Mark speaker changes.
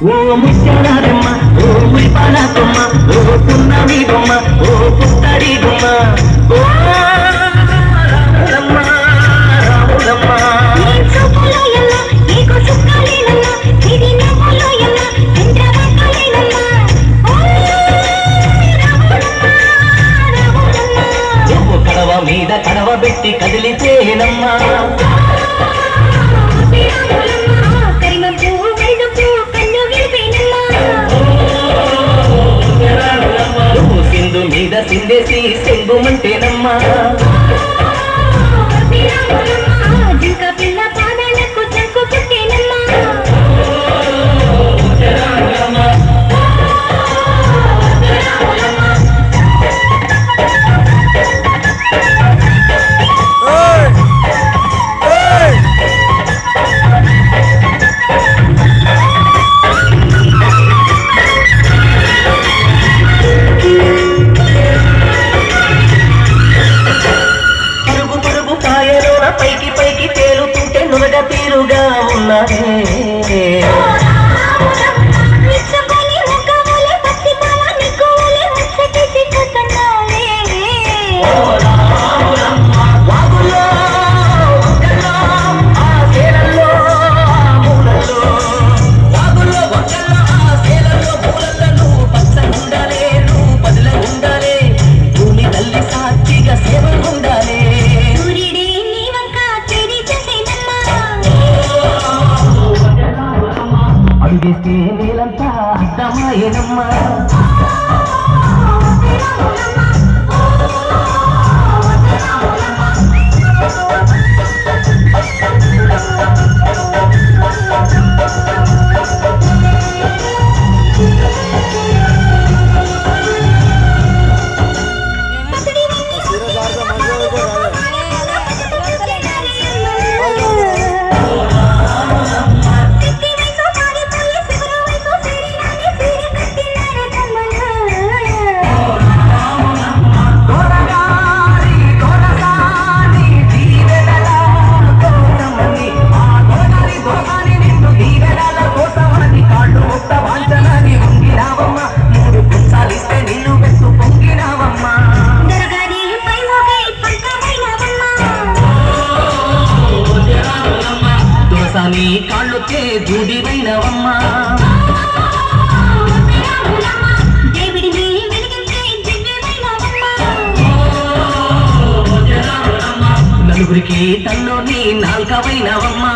Speaker 1: ఓ ముత్యాలమ్మ ఓ మురిపాల కొమ్మ ఓ పున్నమి బొమ్మ ఓ పుత్తడి బొమ్మ ఓ రాములమ్మ రాములమ్మ కడవ మీద కడవ పెట్టి కదిలితేనమ్మా మీద సిందేసి సెంగుమంటేనమ్మా పైకి పైకి తేలుతుంటే నురగ తీరుగా ఉన్నదే అడిగేస్తే నేలంతా అర్థమాయనమ్మా నీ కాళ్ళొచ్చే జూడివైనవమ్మా నలుగురికి తల్లోని నాల్కవైనవమ్మా